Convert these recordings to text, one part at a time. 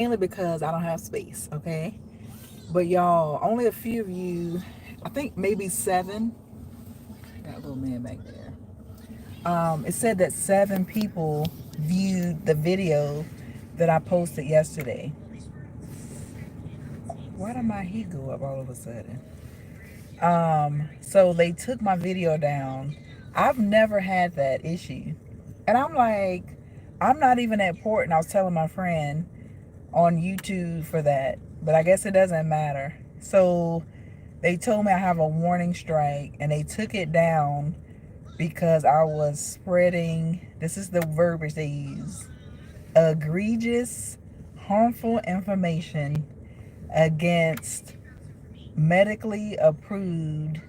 mainly because I don't have space, okay? But y'all, only a few of you, I think maybe 7. Got a little man back there. It said that 7 people viewed the video that I posted yesterday. Why did my heat go up all of a sudden? So they took my video down. I've never had that issue. And I'm like, I'm not even that important. I was telling my friend on YouTube for that, but I guess it doesn't matter. So they told me I have a warning strike and they took it down because I was spreading, this is the verbiage they use, egregious, harmful information against medically approved.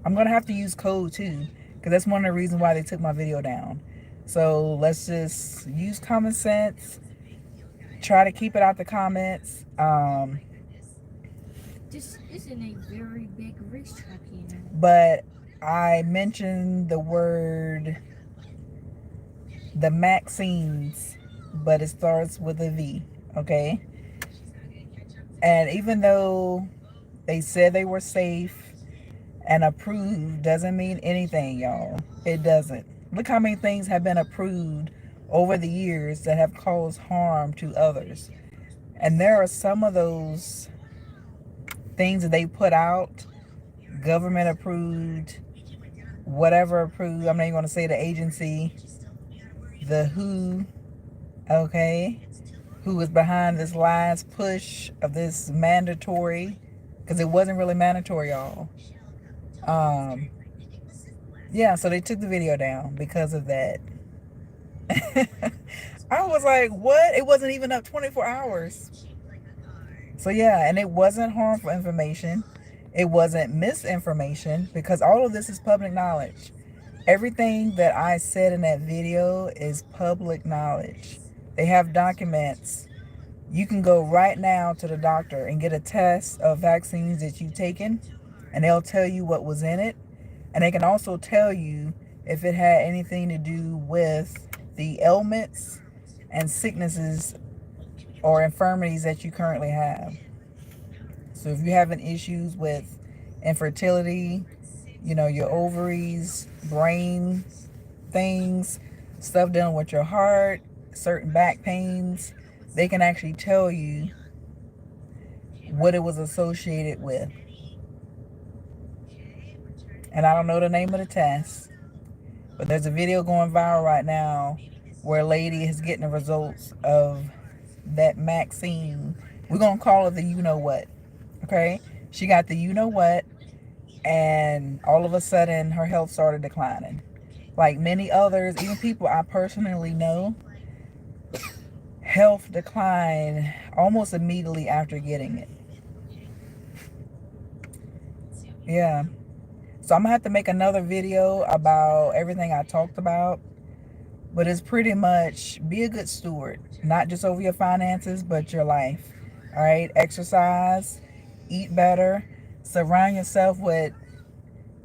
I'm going to have to use code too because that's one of the reasons why they took my video down. So let's just use common sense, try to keep it out the comments. This isn't a very big racetrack, you know. But I mentioned the word, the Maxines, but it starts with a V, okay? And even though they said they were safe and approved, doesn't mean anything, y'all. It doesn't. Look how many things have been approved over the years that have caused harm to others. And there are some of those things that they put out, government approved, whatever approved. I'm not even going to say the agency, the WHO, okay, who was behind this last push of this mandatory, because it wasn't really mandatory, y'all. Um, yeah, so they took the video down because of that. I was like, what? It wasn't even up 24 hours. So yeah, and it wasn't harmful information. It wasn't misinformation because all of this is public knowledge. Everything that I said in that video is public knowledge. They have documents. You can go right now to the doctor and get a test of vaccines that you've taken, and they'll tell you what was in it. And they can also tell you if it had anything to do with the ailments and sicknesses or infirmities that you currently have. So if you're having issues with infertility, your ovaries, brain things, stuff dealing with your heart, certain back pains, they can actually tell you what it was associated with. And I don't know the name of the test, but there's a video going viral right now where a lady is getting the results of that Maxine. We're going to call it the you know what. Okay? She got the you know what, and all of a sudden her health started declining. Like many others, even people I personally know, health declined almost immediately after getting it. Yeah. So I'm gonna have to make another video about everything I talked about. But it's pretty much be a good steward, not just over your finances, but your life. All right. Exercise, eat better, surround yourself with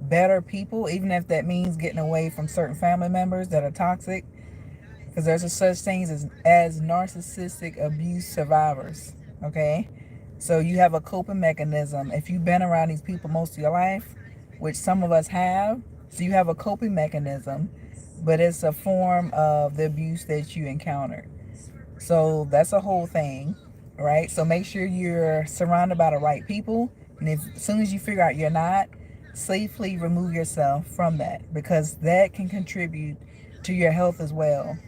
better people, even if that means getting away from certain family members that are toxic. Because there's a such things as narcissistic abuse survivors. Okay. So you have a coping mechanism. If you've been around these people most of your life, which some of us have, so you have a coping mechanism, but it's a form of the abuse that you encountered. So that's a whole thing, right? So make sure you're surrounded by the right people. And if as soon as you figure out you're not, safely remove yourself from that because that can contribute to your health as well.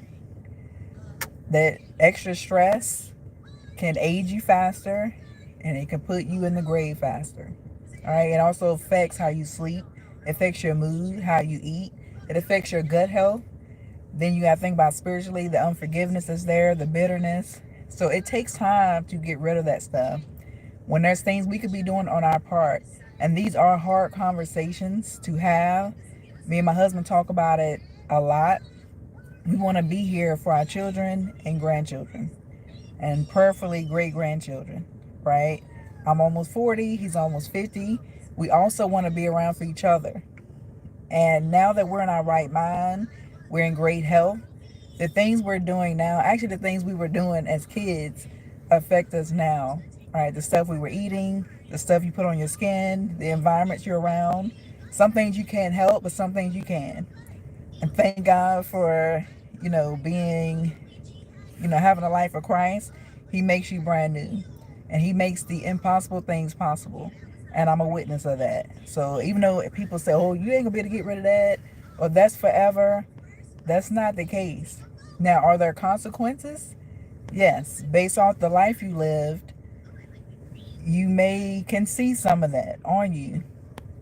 That extra stress can age you faster and it can put you in the grave faster. All right. It also affects how you sleep, it affects your mood, how you eat, it affects your gut health. Then you got to think about spiritually the unforgiveness that's there, the bitterness. So it takes time to get rid of that stuff. When there's things we could be doing on our part, and these are hard conversations to have. Me and my husband talk about it a lot. We want to be here for our children and grandchildren, and prayerfully great grandchildren, right? I'm almost 40, he's almost 50. We also want to be around for each other. And now that we're in our right mind, we're in great health. The things we're doing now, actually, the things we were doing as kids, affect us now. Right? The stuff we were eating, the stuff you put on your skin, the environments you're around. Some things you can't help, but some things you can. And thank God for, being, having a life of Christ. He makes you brand new. And he makes the impossible things possible. And I'm a witness of that. So even though people say, oh, you ain't gonna be able to get rid of that, or that's forever, that's not the case. Now, are there consequences? Yes. Based off the life you lived, you can see some of that on you,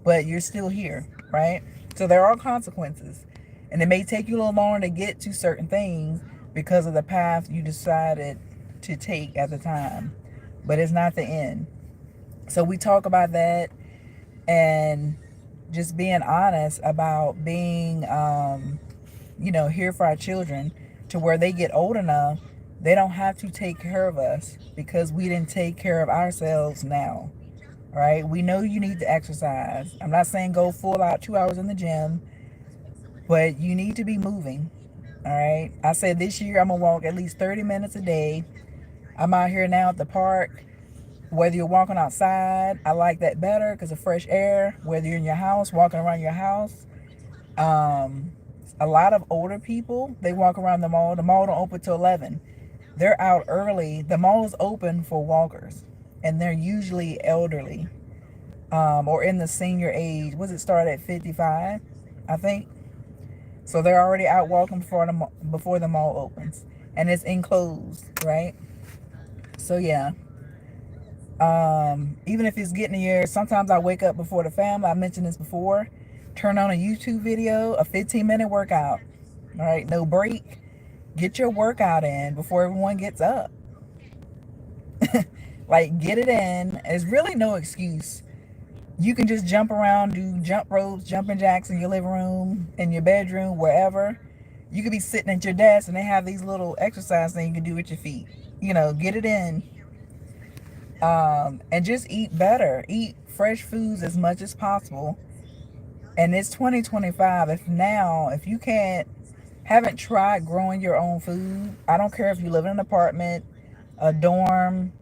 but you're still here, right? So there are consequences. And it may take you a little longer to get to certain things because of the path you decided to take at the time. But it's not the end. So we talk about that and just being honest about being, here for our children to where they get old enough, they don't have to take care of us because we didn't take care of ourselves now. Right? We know you need to exercise. I'm not saying go full out 2 hours in the gym, but you need to be moving. All right. I said this year I'm gonna walk at least 30 minutes a day. I'm out here now at the park. Whether you're walking outside, I like that better because of fresh air. Whether you're in your house, walking around your house. A lot of older people, they walk around the mall. The mall don't open till 11. They're out early. The mall is open for walkers, and they're usually elderly, or in the senior age. Was it start at 55? I think. So they're already out walking before the mall opens, and it's enclosed, right? So yeah. Even if it's getting here, sometimes I wake up before the family. I mentioned this before. Turn on a YouTube video, a 15-minute workout. All right, no break. Get your workout in before everyone gets up. Like, get it in. There's really no excuse. You can just jump around, do jump ropes, jumping jacks in your living room, in your bedroom, wherever. You could be sitting at your desk and they have these little exercise things you can do with your feet. Get it in. And just eat better. Eat fresh foods as much as possible. And it's 2025. If you haven't tried growing your own food, I don't care if you live in an apartment, a dorm,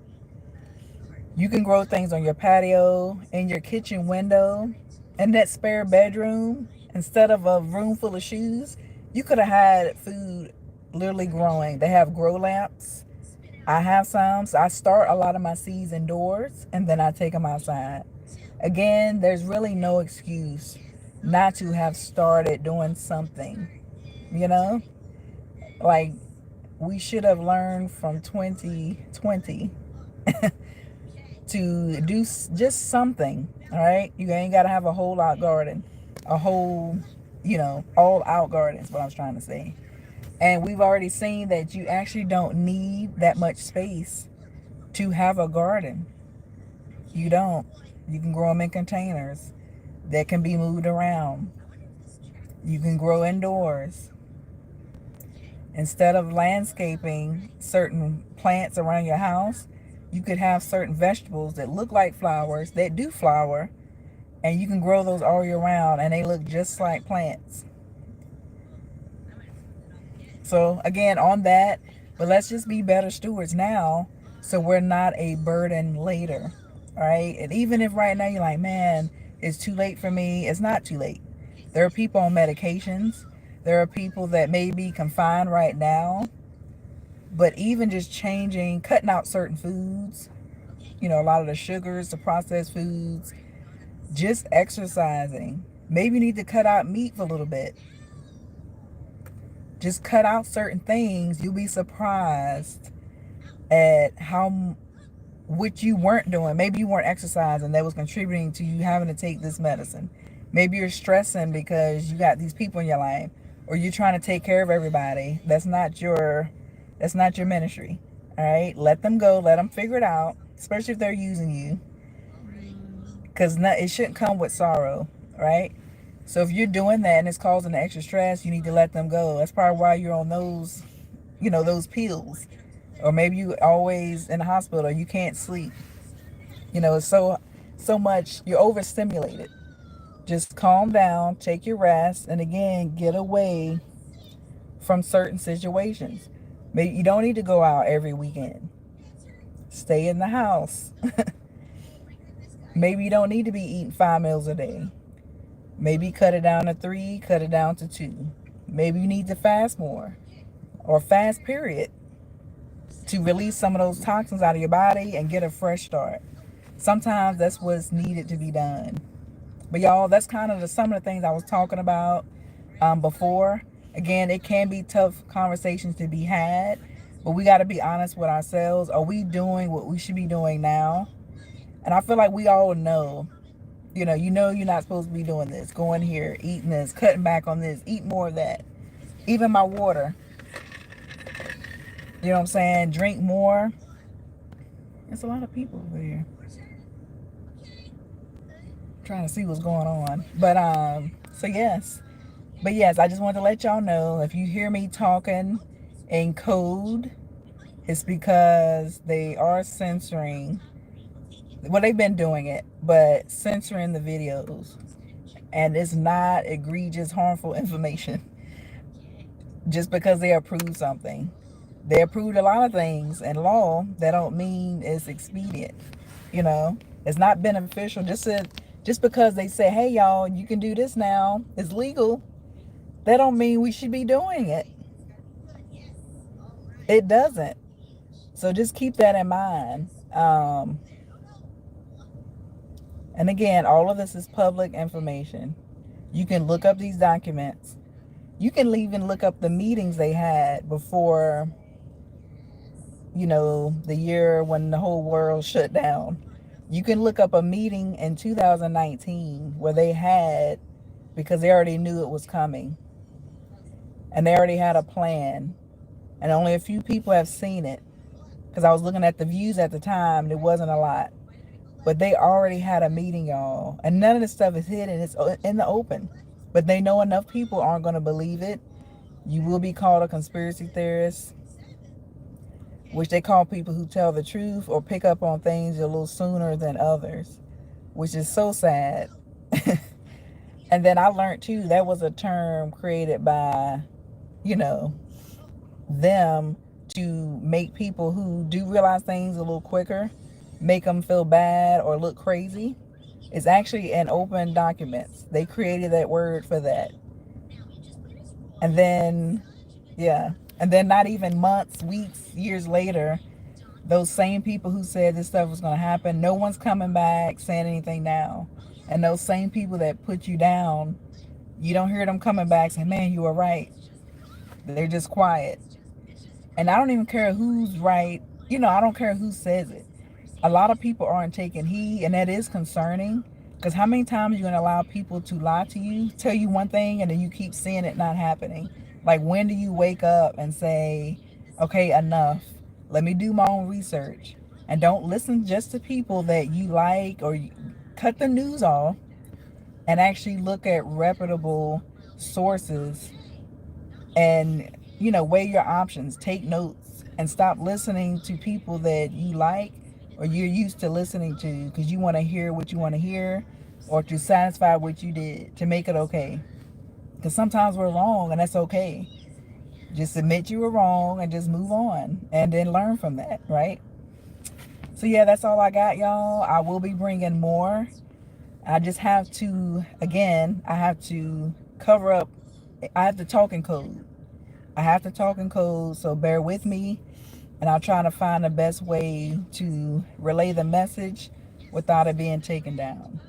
you can grow things on your patio, in your kitchen window, in that spare bedroom. Instead of a room full of shoes, you could have had food literally growing. They have grow lamps. I have some, so I start a lot of my seeds indoors and then I take them outside. Again, there's really no excuse not to have started doing something, you know? Like, we should have learned from 2020 to do just something, all right? You ain't got to have a whole lot garden, a whole, all out garden is what I was trying to say. And we've already seen that you actually don't need that much space to have a garden. You don't. You can grow them in containers that can be moved around. You can grow indoors. Instead of landscaping certain plants around your house, you could have certain vegetables that look like flowers, that do flower, and you can grow those all year round and they look just like plants. So again, on that, but let's just be better stewards now so we're not a burden later. All right. And even if right now you're like, man, it's too late for me, it's not too late. There are people on medications. There are people that may be confined right now. But even just cutting out certain foods, a lot of the sugars, the processed foods, just exercising. Maybe you need to cut out meat for a little bit. Just cut out certain things. You'll be surprised at what you weren't doing. Maybe you weren't exercising. That was contributing to you having to take this medicine. Maybe you're stressing because you got these people in your life, or you're trying to take care of everybody. That's not your ministry. All right, let them go. Let them figure it out, especially if they're using you, because it shouldn't come with sorrow, right? So if you're doing that and it's causing the extra stress, you need to let them go. That's probably why you're on those, those pills. Or maybe you always in the hospital, or you can't sleep. It's so much, you're overstimulated. Just calm down, take your rest, and again, get away from certain situations. Maybe you don't need to go out every weekend. Stay in the house. Maybe you don't need to be eating 5 meals a day. Maybe cut it down to 3, cut it down to 2. Maybe you need to fast more or fast, period, to release some of those toxins out of your body and get a fresh start. Sometimes that's what's needed to be done. But y'all, that's kind of some of the things I was talking about before. Again, it can be tough conversations to be had, but we got to be honest with ourselves. Are we doing what we should be doing now? And I feel like we all know, you know you're not supposed to be doing this, going here, eating this, cutting back on this, eat more of that. Even my water, you know what I'm saying? Drink more. There's a lot of people over here trying to see what's going on. But so yes. But yes, I just wanted to let y'all know, if you hear me talking in code, it's because they are censoring. Well, they've been doing it, but censoring the videos. And it's not egregious, harmful information. Just because they approve something. They approved a lot of things in law that don't mean it's expedient. You know, it's not beneficial. Just because they say, hey, y'all, you can do this now, it's legal, that don't mean we should be doing it. It doesn't. So just keep that in mind. And again, all of this is public information. You can look up these documents. You can even look up the meetings they had before, the year when the whole world shut down. You can look up a meeting in 2019 where they had, because they already knew it was coming. And they already had a plan. And only a few people have seen it. Because I was looking at the views at the time, there wasn't a lot. But they already had a meeting, y'all. And none of this stuff is hidden. It's in the open. But they know enough people aren't going to believe it. You will be called a conspiracy theorist, which they call people who tell the truth or pick up on things a little sooner than others, which is so sad. And then I learned, too, that was a term created by, them to make people who do realize things a little quicker, make them feel bad or look crazy. It's actually in open documents. They created that word for that. And then, and then not even months, weeks, years later, those same people who said this stuff was going to happen, no one's coming back saying anything now. And those same people that put you down, you don't hear them coming back saying, man, you were right. They're just quiet. And I don't even care who's right. I don't care who says it. A lot of people aren't taking heed, and that is concerning. Because how many times are you going to allow people to lie to you, tell you one thing, and then you keep seeing it not happening? Like, when do you wake up and say, okay, enough. Let me do my own research. And don't listen just to people that you like, or cut the news off and actually look at reputable sources and, weigh your options. Take notes and stop listening to people that you like or you're used to listening to because you want to hear what you want to hear or to satisfy what you did to make it okay. Because sometimes we're wrong and that's okay. Just admit you were wrong and just move on and then learn from that, right? So yeah, that's all I got, y'all. I will be bringing more. I just have to, again, I have to cover up. I have to talk in code. So bear with me. And I'll try to find the best way to relay the message without it being taken down.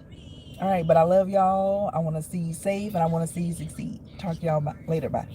All right, but I love y'all. I want to see you safe and I want to see you succeed. Talk to y'all later. Bye.